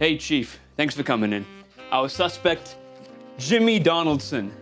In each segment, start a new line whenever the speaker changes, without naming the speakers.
Hey, Chief. Thanks for coming in. Our suspect, Jimmy Donaldson,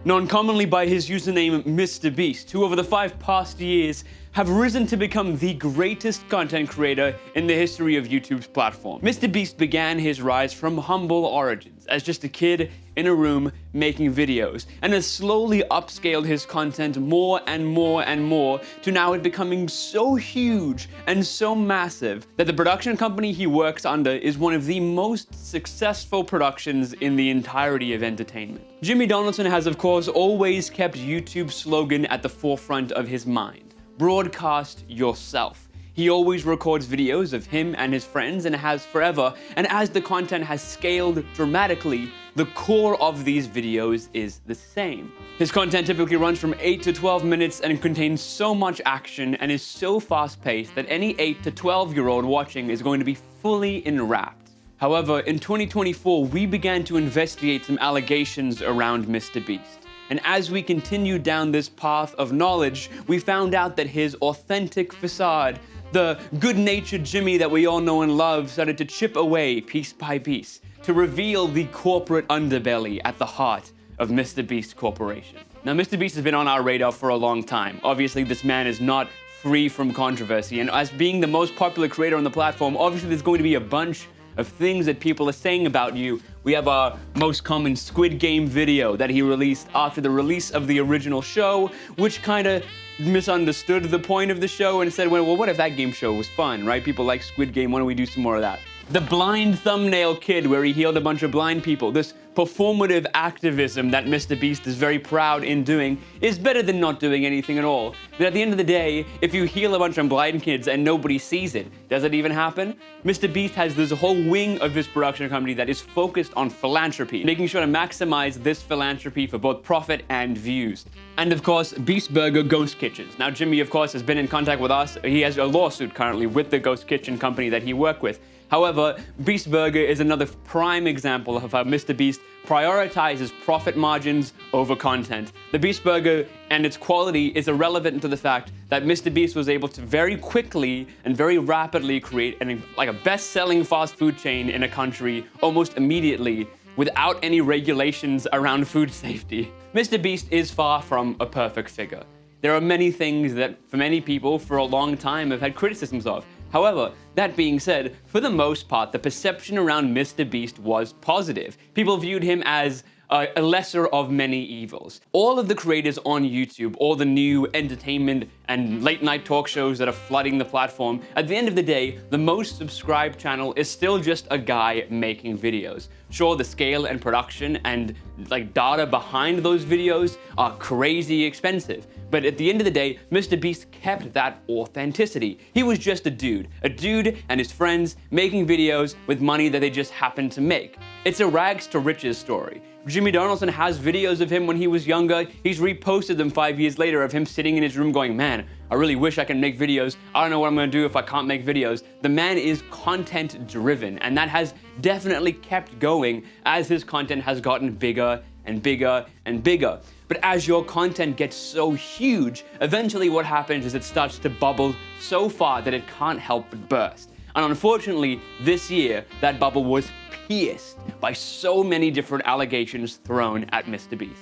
known commonly by his username MrBeast, who over the 5 past years have risen to become the greatest content creator in the history of YouTube's platform. MrBeast began his rise from humble origins as just a kid in a room making videos, and has slowly upscaled his content more and more and more to now it becoming so huge and so massive that the production company he works under is one of the most successful productions in the entirety of entertainment. Jimmy Donaldson has, of course, always kept YouTube's slogan at the forefront of his mind: broadcast yourself. He always records videos of him and his friends and has forever, and as the content has scaled dramatically, the core of these videos is the same. His content typically runs from 8 to 12 minutes and contains so much action and is so fast-paced that any 8 to 12-year-old watching is going to be fully enwrapped. However, in 2024, we began to investigate some allegations around MrBeast. And as we continued down this path of knowledge, we found out that his authentic facade, the good-natured Jimmy that we all know and love, started to chip away piece by piece to reveal the corporate underbelly at the heart of MrBeast Corporation. Now, MrBeast has been on our radar for a long time. Obviously, this man is not free from controversy, and as being the most popular creator on the platform, obviously there's going to be a bunch of things that people are saying about you. We have our most common Squid Game video that he released after the release of the original show, which kind of misunderstood the point of the show and said, well, what if that game show was fun, right? People like Squid Game, why don't we do some more of that? The blind thumbnail kid, where he healed a bunch of blind people. This performative activism that MrBeast is very proud in doing is better than not doing anything at all. But at the end of the day, if you heal a bunch of blind kids and nobody sees it, does it even happen? MrBeast has this whole wing of his production company that is focused on philanthropy, making sure to maximize this philanthropy for both profit and views. And of course, Beast Burger Ghost Kitchens. Now, Jimmy, of course, has been in contact with us. He has a lawsuit currently with the Ghost Kitchen company that he worked with. However, Beast Burger is another prime example of how MrBeast prioritizes profit margins over content. The Beast Burger and its quality is irrelevant to the fact that MrBeast was able to very quickly and very rapidly create a best-selling fast food chain in a country almost immediately without any regulations around food safety. MrBeast is far from a perfect figure. There are many things that, for many people, for a long time have had criticisms of. However, that being said, for the most part, the perception around MrBeast was positive. People viewed him as a lesser of many evils. All of the creators on YouTube, all the new entertainment and late night talk shows that are flooding the platform, at the end of the day, the most subscribed channel is still just a guy making videos. Sure, the scale and production and data behind those videos are crazy expensive. But at the end of the day, MrBeast kept that authenticity. He was just a dude and his friends making videos with money that they just happened to make. It's a rags to riches story. Jimmy Donaldson has videos of him when he was younger. He's reposted them 5 years later of him sitting in his room going, man, I really wish I can make videos. I don't know what I'm gonna do if I can't make videos. The man is content driven, and that has definitely kept going as his content has gotten bigger and bigger and bigger. But as your content gets so huge, eventually what happens is it starts to bubble so far that it can't help but burst. And unfortunately, this year, that bubble was pierced by so many different allegations thrown at MrBeast.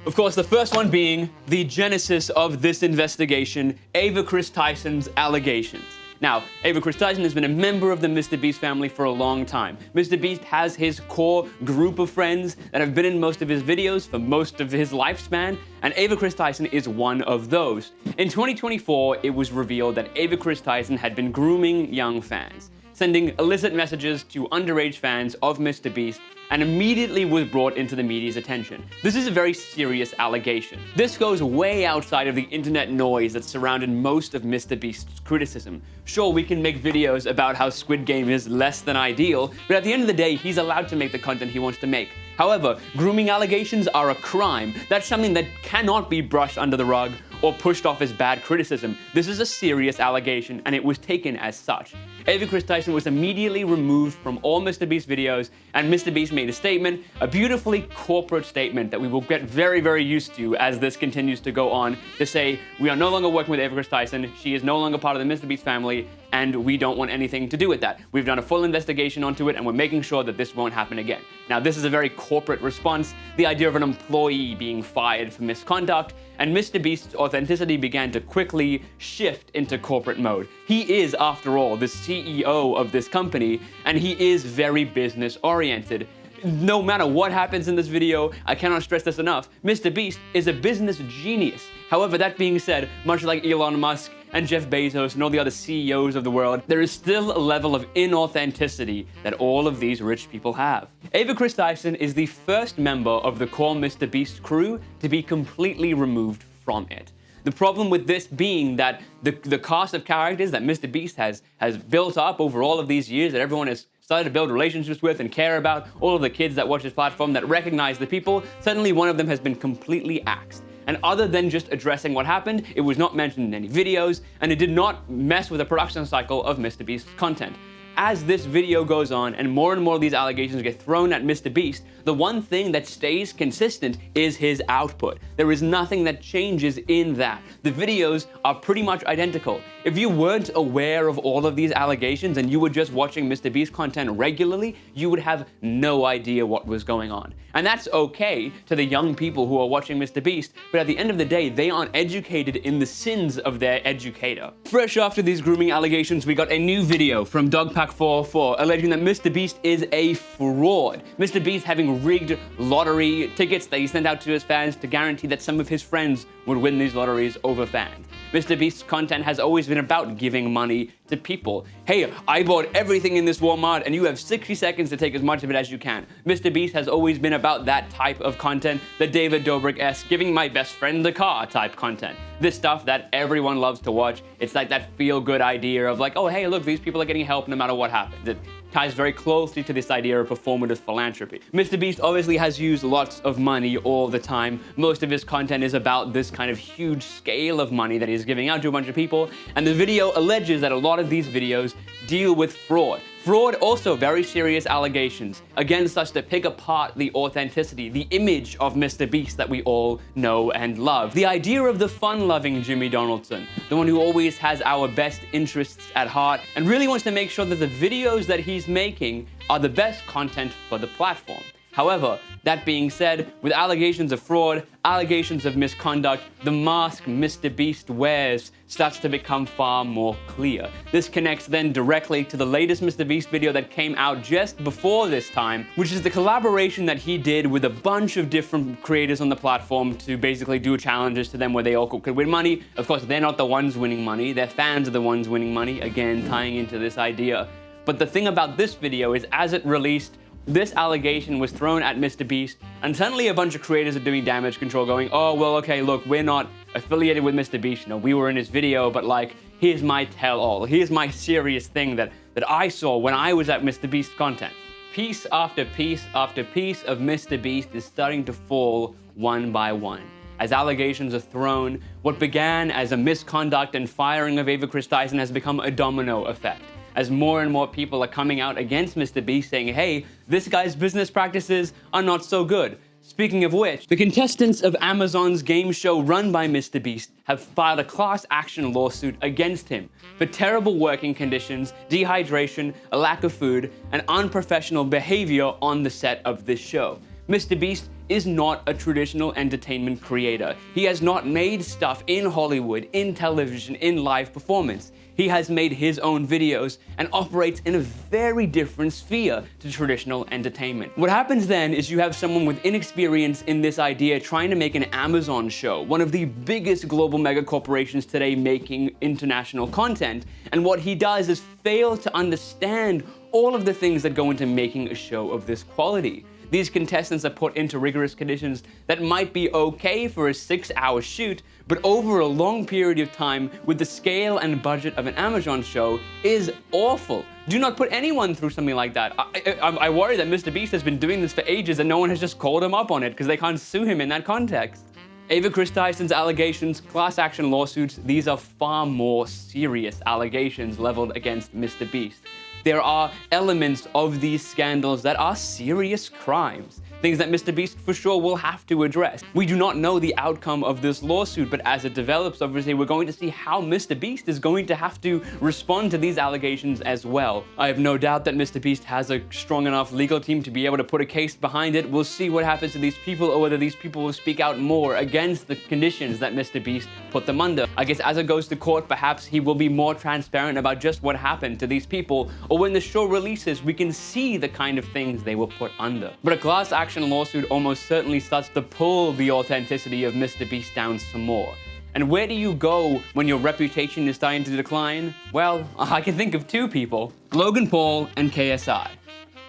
Of course, the first one being the genesis of this investigation, Ava Chris Tyson's allegations. Now, Ava Chris Tyson has been a member of the MrBeast family for a long time. MrBeast has his core group of friends that have been in most of his videos for most of his lifespan, and Ava Chris Tyson is one of those. In 2024, it was revealed that Ava Chris Tyson had been grooming young fans, sending illicit messages to underage fans of MrBeast, and immediately was brought into the media's attention. This is a very serious allegation. This goes way outside of the internet noise that surrounded most of MrBeast's criticism. Sure, we can make videos about how Squid Game is less than ideal, but at the end of the day, he's allowed to make the content he wants to make. However, grooming allegations are a crime. That's something that cannot be brushed under the rug or pushed off as bad criticism. This is a serious allegation, and it was taken as such. Ava Chris Tyson was immediately removed from all MrBeast videos, and MrBeast made a statement, a beautifully corporate statement that we will get very, very used to as this continues to go on, to say, we are no longer working with Ava Chris Tyson, she is no longer part of the MrBeast family, and we don't want anything to do with that. We've done a full investigation onto it, and we're making sure that this won't happen again. Now, this is a very corporate response, the idea of an employee being fired for misconduct, and MrBeast's authenticity began to quickly shift into corporate mode. He is, after all, the CEO of this company, and he is very business-oriented. No matter what happens in this video, I cannot stress this enough, MrBeast is a business genius. However, that being said, much like Elon Musk and Jeff Bezos and all the other CEOs of the world, there is still a level of inauthenticity that all of these rich people have. Ava Chris Dyson is the first member of the core MrBeast crew to be completely removed from it. The problem with this being that the cast of characters that MrBeast has built up over all of these years, that everyone has started to build relationships with and care about, all of the kids that watch this platform that recognize the people, suddenly one of them has been completely axed. And other than just addressing what happened, it was not mentioned in any videos, and it did not mess with the production cycle of MrBeast's content. As this video goes on and more of these allegations get thrown at MrBeast, the one thing that stays consistent is his output. There is nothing that changes in that. The videos are pretty much identical. If you weren't aware of all of these allegations and you were just watching MrBeast content regularly, you would have no idea what was going on. And that's okay to the young people who are watching MrBeast, but at the end of the day, they aren't educated in the sins of their educator. Fresh after these grooming allegations, we got a new video from Dogpack404 alleging that MrBeast is a fraud. MrBeast having rigged lottery tickets that he sent out to his fans to guarantee that some of his friends would win these lotteries over fans. MrBeast's content has always been about giving money to people. Hey, I bought everything in this Walmart and you have 60 seconds to take as much of it as you can. MrBeast has always been about that type of content, the David Dobrik-esque giving my best friend the car type content. This stuff that everyone loves to watch. It's like that feel-good idea of like, oh hey, look, these people are getting help no matter what happens. It ties very closely to this idea of performative philanthropy. MrBeast obviously has used lots of money all the time. Most of his content is about this kind of huge scale of money that he's giving out to a bunch of people, and the video alleges that a lot of these videos deal with fraud. Fraud, also very serious allegations against us to pick apart the authenticity, the image of MrBeast that we all know and love. The idea of the fun-loving Jimmy Donaldson, the one who always has our best interests at heart and really wants to make sure that the videos that he's making are the best content for the platform. However, that being said, with allegations of fraud, allegations of misconduct, the mask MrBeast wears starts to become far more clear. This connects then directly to the latest MrBeast video that came out just before this time, which is the collaboration that he did with a bunch of different creators on the platform to basically do challenges to them where they all could win money. Of course, they're not the ones winning money, their fans are the ones winning money, again, tying into this idea. But the thing about this video is, as it released, this allegation was thrown at MrBeast, and suddenly a bunch of creators are doing damage control going, oh, well, okay, look, we're not affiliated with MrBeast. You know, we were in his video, but like, here's my tell-all. Here's my serious thing that I saw when I was at MrBeast content. Piece after piece after piece of MrBeast is starting to fall one by one. As allegations are thrown, what began as a misconduct and firing of Ava Chris Dyson has become a domino effect, as more and more people are coming out against MrBeast saying, hey, this guy's business practices are not so good. Speaking of which, the contestants of Amazon's game show run by MrBeast have filed a class action lawsuit against him for terrible working conditions, dehydration, a lack of food, and unprofessional behavior on the set of this show. MrBeast is not a traditional entertainment creator. He has not made stuff in Hollywood, in television, in live performance. He has made his own videos and operates in a very different sphere to traditional entertainment. What happens then is you have someone with inexperience in this idea trying to make an Amazon show, one of the biggest global mega corporations today making international content, and what he does is fail to understand all of the things that go into making a show of this quality. These contestants are put into rigorous conditions that might be okay for a 6-hour shoot, but over a long period of time with the scale and budget of an Amazon show is awful. Do not put anyone through something like that. I worry that MrBeast has been doing this for ages and no one has just called him up on it because they can't sue him in that context. Ava Chris Dyson's allegations, class action lawsuits, these are far more serious allegations leveled against MrBeast. There are elements of these scandals that are serious crimes. things that MrBeast for sure will have to address. We do not know the outcome of this lawsuit, but as it develops, obviously we're going to see how MrBeast is going to have to respond to these allegations as well. I have no doubt that MrBeast has a strong enough legal team to be able to put a case behind it. We'll see what happens to these people, or whether these people will speak out more against the conditions that MrBeast put them under. I guess as it goes to court, perhaps he will be more transparent about just what happened to these people, or when the show releases, we can see the kind of things they were put under. But a class action lawsuit almost certainly starts to pull the authenticity of MrBeast down some more. And where do you go when your reputation is starting to decline? Well, I can think of two people, Logan Paul and KSI.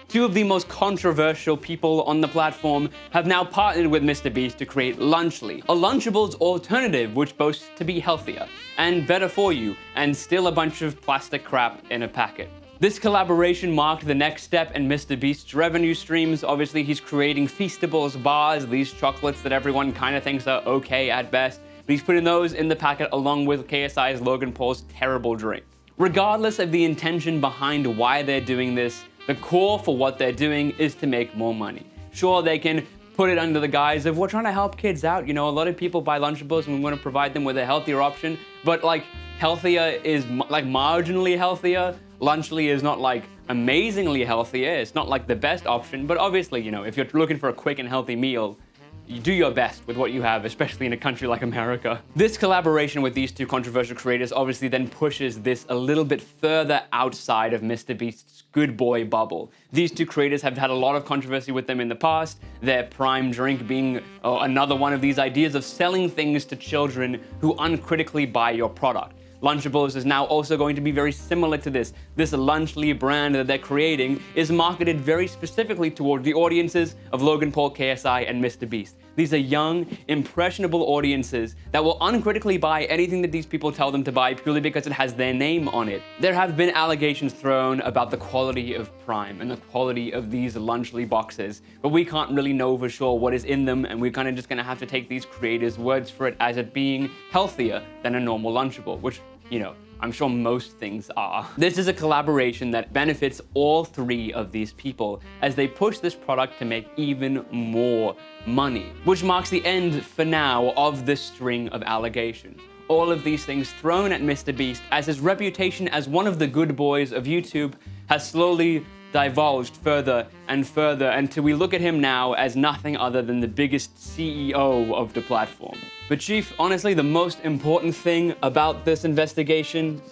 Two of the most controversial people on the platform have now partnered with MrBeast to create Lunchly, a Lunchables alternative which boasts to be healthier and better for you, and still a bunch of plastic crap in a packet. This collaboration marked the next step in MrBeast's revenue streams. Obviously, he's creating Feastables bars, these chocolates that everyone kind of thinks are okay at best. But he's putting those in the packet along with KSI's Logan Paul's terrible drink. Regardless of the intention behind why they're doing this, the core for what they're doing is to make more money. Sure, they can put it under the guise of, we're trying to help kids out. You know, a lot of people buy Lunchables and we want to provide them with a healthier option, but like healthier is like marginally healthier. Lunchly is not like amazingly healthier. It's not like the best option, but obviously, you know, if you're looking for a quick and healthy meal, you do your best with what you have, especially in a country like America. This collaboration with these two controversial creators obviously then pushes this a little bit further outside of MrBeast's good boy bubble. These two creators have had a lot of controversy with them in the past, their prime drink being another one of these ideas of selling things to children who uncritically buy your product. Lunchables is now also going to be very similar to this. This Lunchly brand that they're creating is marketed very specifically toward the audiences of Logan Paul, KSI, and MrBeast. These are young, impressionable audiences that will uncritically buy anything that these people tell them to buy purely because it has their name on it. There have been allegations thrown about the quality of Prime and the quality of these Lunchly boxes, but we can't really know for sure what is in them, and we're kind of just gonna have to take these creators' words for it as it being healthier than a normal Lunchable, which, you know, I'm sure most things are. This is a collaboration that benefits all three of these people as they push this product to make even more money, which marks the end, for now, of this string of allegations. All of these things thrown at MrBeast as his reputation as one of the good boys of YouTube has slowly divulged further and further until we look at him now as nothing other than the biggest CEO of the platform. But Chief, honestly, the most important thing about this investigation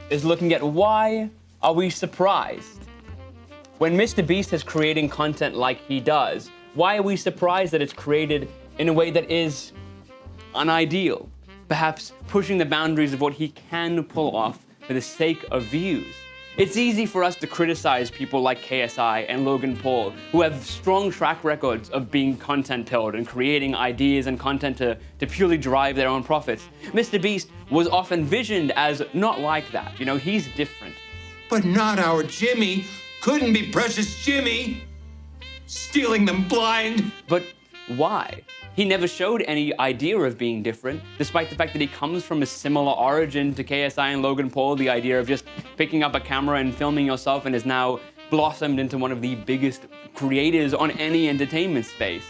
is looking at why are we surprised? When MrBeast is creating content like he does, why are we surprised that it's created in a way that is unideal? Perhaps pushing the boundaries of what he can pull off for the sake of views. It's easy for us to criticize people like KSI and Logan Paul, who have strong track records of being content-pilled and creating ideas and content to purely drive their own profits. MrBeast was often visioned as not like that. You know, he's different.
But not our Jimmy. Couldn't be precious Jimmy. Stealing them blind.
But why? He never showed any idea of being different, despite the fact that he comes from a similar origin to KSI and Logan Paul, the idea of just picking up a camera and filming yourself, and has now blossomed into one of the biggest creators on any entertainment space.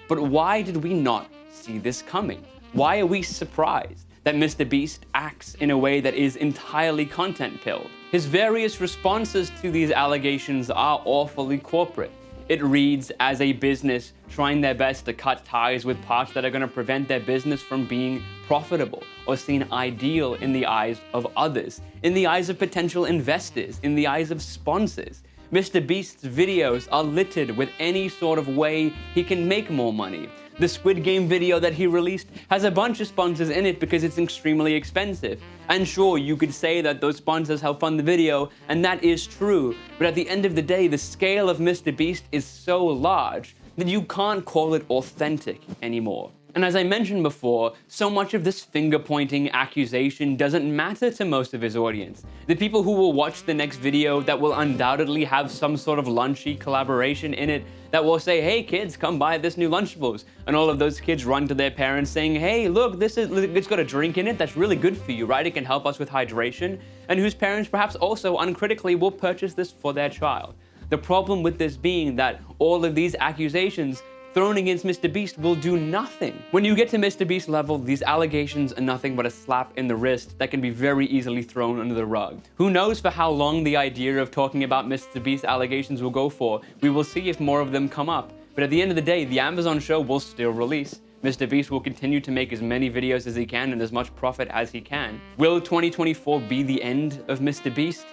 But why did we not see this coming? Why are we surprised that MrBeast acts in a way that is entirely content-pilled? His various responses to these allegations are awfully corporate. It reads as a business trying their best to cut ties with parts that are going to prevent their business from being profitable or seen ideal in the eyes of others, in the eyes of potential investors, in the eyes of sponsors. MrBeast's videos are littered with any sort of way he can make more money. The Squid Game video that he released has a bunch of sponsors in it because it's extremely expensive. And sure, you could say that those sponsors help fund the video, and that is true. But at the end of the day, the scale of MrBeast is so large that you can't call it authentic anymore. And as I mentioned before, so much of this finger-pointing accusation doesn't matter to most of his audience. The people who will watch the next video that will undoubtedly have some sort of lunchy collaboration in it, that will say, hey kids, come buy this new Lunchables. And all of those kids run to their parents saying, hey, look, it's got a drink in it that's really good for you, right? It can help us with hydration. And whose parents perhaps also uncritically will purchase this for their child. The problem with this being that all of these accusations thrown against MrBeast will do nothing. When you get to MrBeast level, these allegations are nothing but a slap in the wrist that can be very easily thrown under the rug. Who knows for how long the idea of talking about MrBeast allegations will go for? We will see if more of them come up. But at the end of the day, the Amazon show will still release. MrBeast will continue to make as many videos as he can and as much profit as he can. Will 2024 be the end of MrBeast?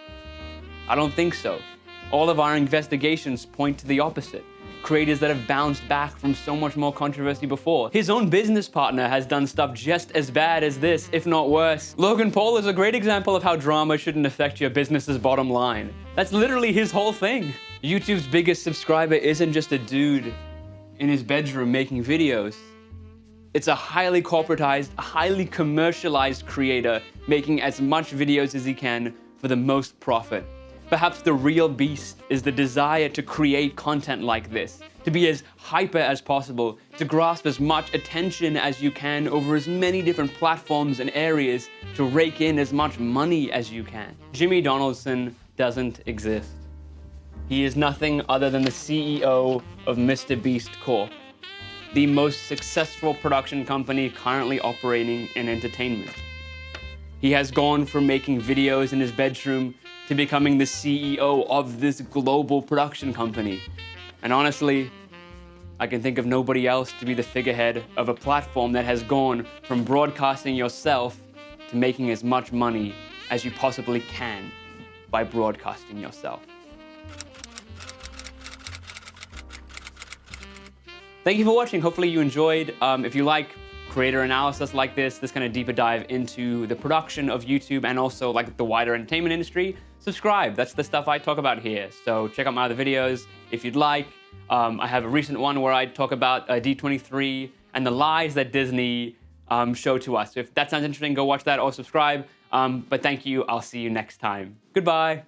I don't think so. All of our investigations point to the opposite. Creators that have bounced back from so much more controversy before. His own business partner has done stuff just as bad as this, if not worse. Logan Paul is a great example of how drama shouldn't affect your business's bottom line. That's literally his whole thing. YouTube's biggest subscriber isn't just a dude in his bedroom making videos. It's a highly corporatized, highly commercialized creator making as much videos as he can for the most profit. Perhaps the real beast is the desire to create content like this, to be as hyper as possible, to grasp as much attention as you can over as many different platforms and areas, to rake in as much money as you can. Jimmy Donaldson doesn't exist. He is nothing other than the CEO of MrBeast Corp, the most successful production company currently operating in entertainment. He has gone from making videos in his bedroom to becoming the CEO of this global production company. And honestly, I can think of nobody else to be the figurehead of a platform that has gone from broadcasting yourself to making as much money as you possibly can by broadcasting yourself. Thank you for watching. Hopefully you enjoyed. If you like creator analysis like this kind of deeper dive into the production of YouTube and also like the wider entertainment industry, subscribe. That's the stuff I talk about here. So check out my other videos if you'd like. I have a recent one where I talk about D23 and the lies that Disney show to us. So if that sounds interesting, go watch that or subscribe. But thank you. I'll see you next time. Goodbye.